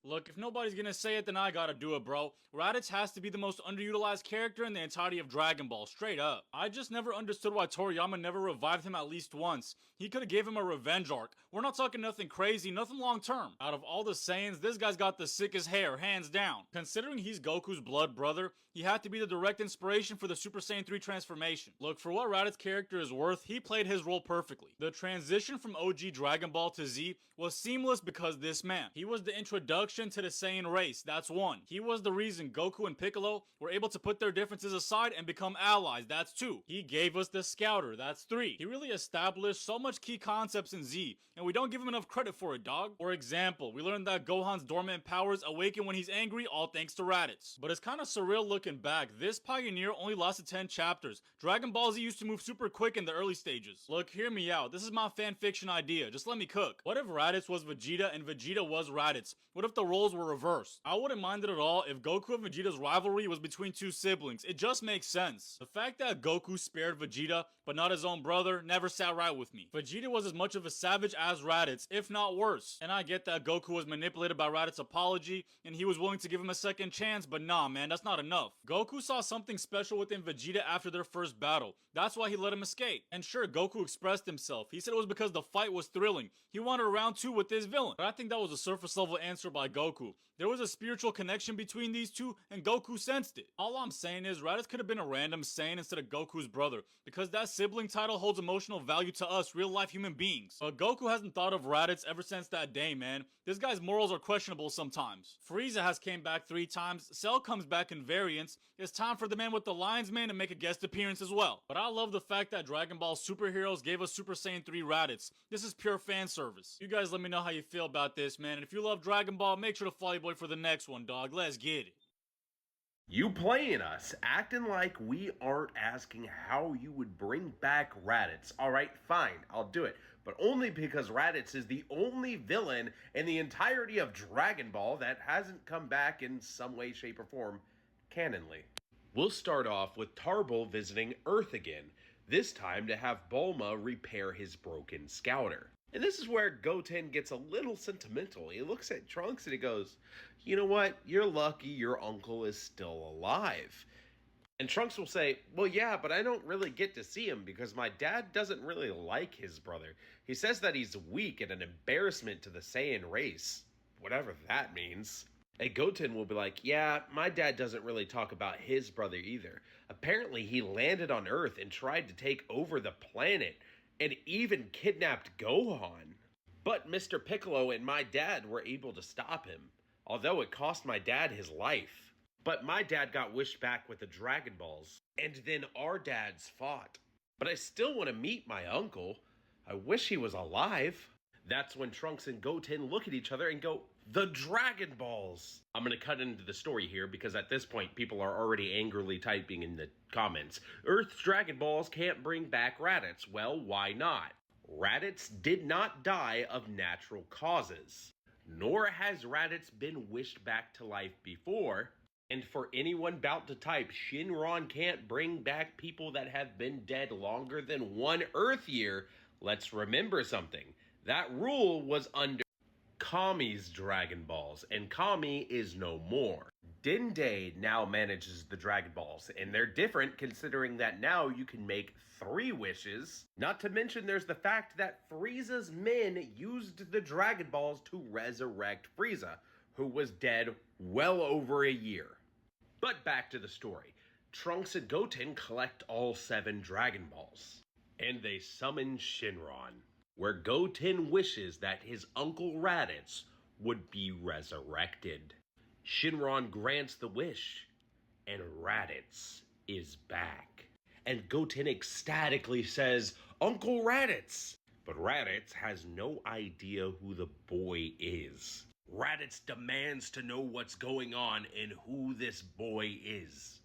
Look, if nobody's gonna say it, then I gotta do it, bro. Raditz has to be the most underutilized character in the entirety of Dragon Ball, straight up. I just never understood why Toriyama never revived him at least once. He could've gave him a revenge arc. We're not talking nothing crazy, nothing long term. Out of all the Saiyans, this guy's got the sickest hair, hands down. Considering he's Goku's blood brother, he had to be the direct inspiration for the Super Saiyan 3 transformation. Look, for what Raditz's character is worth, he played his role perfectly. The transition from OG Dragon Ball to Z was seamless because this man. He was the introduction to the Saiyan race, that's one. He was the reason Goku and Piccolo were able to put their differences aside and become allies, that's two. He gave us the Scouter, that's three. He really established so much key concepts in Z, and we don't give him enough credit for it, dog. For example, we learned that Gohan's dormant powers awaken when he's angry, all thanks to Raditz. But it's kinda surreal looking back. This pioneer only lasted 10 chapters. Dragon Ball Z used to move super quick in the early stages. Look, hear me out. This is my fanfiction idea. Just let me cook. What if Raditz was Vegeta and Vegeta was Raditz? What if the roles were reversed? I wouldn't mind it at all if Goku and Vegeta's rivalry was between two siblings. It just makes sense. The fact that Goku spared Vegeta, but not his own brother, never sat right with me. Vegeta was as much of a savage as Raditz, if not worse. And I get that Goku was manipulated by Raditz's apology, and he was willing to give him a second chance, but nah, man, that's not enough. Goku saw something special within Vegeta after their first battle. That's why he let him escape. And sure, Goku expressed himself. He said it was because the fight was thrilling. He wanted a round 2 with this villain. But I think that was a surface level answer by Goku. There was a spiritual connection between these two, and Goku sensed it. All I'm saying is, Raditz could have been a random Saiyan instead of Goku's brother, because that sibling title holds emotional value to us real-life human beings. But Goku hasn't thought of Raditz ever since that day, man. This guy's morals are questionable sometimes. Frieza has came back 3 times, Cell comes back in variants. It's time for the man with the Lion's Mane to make a guest appearance as well. But I love the fact that Dragon Ball superheroes gave us Super Saiyan 3 Raditz. This is pure fan service. You guys let me know how you feel about this, man. And if you love Dragon Ball, make sure to follow your boy for the next one, dog. Let's get it. You playing us, acting like we aren't asking how you would bring back Raditz. Alright, fine, I'll do it. But only because Raditz is the only villain in the entirety of Dragon Ball that hasn't come back in some way, shape, or form, canonly. We'll start off with Tarble visiting Earth again, this time to have Bulma repair his broken scouter. And this is where Goten gets a little sentimental. He looks at Trunks and he goes, you know what, you're lucky your uncle is still alive. And Trunks will say, well yeah, but I don't really get to see him because my dad doesn't really like his brother. He says that he's weak and an embarrassment to the Saiyan race. Whatever that means. And Goten will be like, yeah, my dad doesn't really talk about his brother either. Apparently he landed on Earth and tried to take over the planet. And even kidnapped Gohan. But Mr. Piccolo and my dad were able to stop him, although it cost my dad his life. But my dad got wished back with the Dragon Balls, and then our dads fought. But I still want to meet my uncle. I wish he was alive. That's when Trunks and Goten look at each other and go, the Dragon Balls! I'm going to cut into the story here because at this point people are already angrily typing in the comments. Earth's Dragon Balls can't bring back Raditz. Well, why not? Raditz did not die of natural causes. Nor has Raditz been wished back to life before. And for anyone about to type, Shinron can't bring back people that have been dead longer than 1 Earth year, let's remember something. That rule was under Kami's Dragon Balls, and Kami is no more. Dende now manages the Dragon Balls, and they're different considering that now you can make 3 wishes. Not to mention there's the fact that Frieza's men used the Dragon Balls to resurrect Frieza, who was dead well over a year. But back to the story. Trunks and Goten collect all 7 Dragon Balls, and they summon Shinron, where Goten wishes that his uncle Raditz would be resurrected. Shinron grants the wish, and Raditz is back. And Goten ecstatically says, Uncle Raditz! But Raditz has no idea who the boy is. Raditz demands to know what's going on and who this boy is.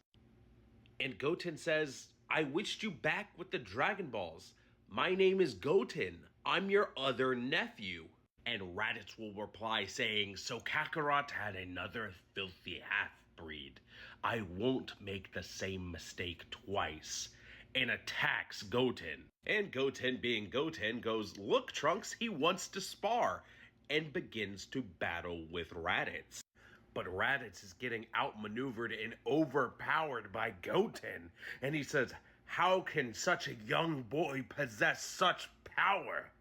And Goten says, I wished you back with the Dragon Balls. My name is Goten. I'm your other nephew. And Raditz will reply saying, so Kakarot had another filthy half-breed. I won't make the same mistake twice. And attacks Goten. And Goten being Goten goes, look Trunks, he wants to spar. and begins to battle with Raditz. But Raditz is getting outmaneuvered and overpowered by Goten, and he says, "How can such a young boy possess such power?"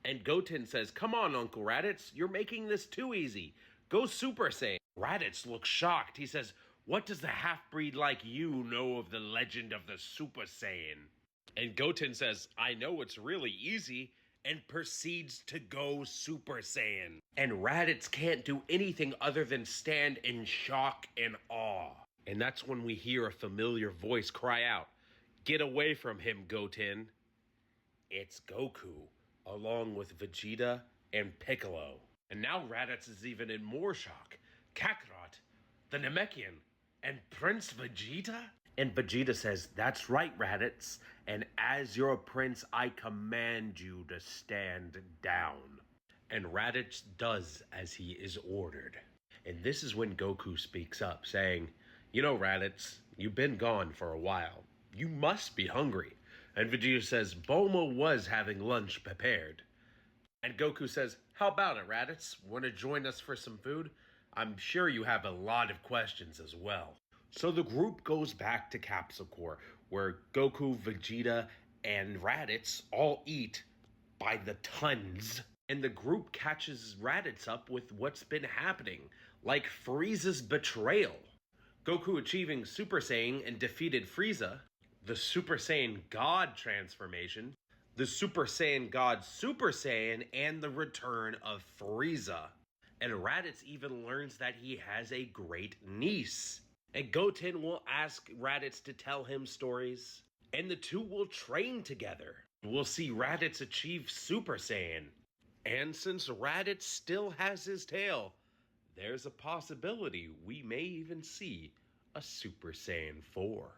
And Goten says, "Come on, Uncle Raditz, you're making this too easy. Go Super Saiyan." Raditz looks shocked. He says, "What does the half-breed like you know of the legend of the Super Saiyan?" And Goten says, "I know it's really easy," and proceeds to go Super Saiyan. And Raditz can't do anything other than stand in shock and awe. And that's when we hear a familiar voice cry out, "Get away from him, Goten." It's Goku, along with Vegeta and Piccolo. And now Raditz is even in more shock. Kakarot, the Namekian, and Prince Vegeta? And Vegeta says, "That's right, Raditz, and as your prince, I command you to stand down." And Raditz does as he is ordered. And this is when Goku speaks up, saying, "You know, Raditz, you've been gone for a while. You must be hungry." And Vegeta says, "Bulma was having lunch prepared." And Goku says, "How about it, Raditz? Want to join us for some food? I'm sure you have a lot of questions as well." So the group goes back to Capsule Corp, where Goku, Vegeta, and Raditz all eat by the tons. And the group catches Raditz up with what's been happening, like Frieza's betrayal. Goku achieving Super Saiyan and defeated Frieza, the Super Saiyan God transformation, the Super Saiyan God Super Saiyan, and the return of Frieza. And Raditz even learns that he has a great niece. And Goten will ask Raditz to tell him stories, and the two will train together. We'll see Raditz achieve Super Saiyan. And since Raditz still has his tail, there's a possibility we may even see a Super Saiyan 4.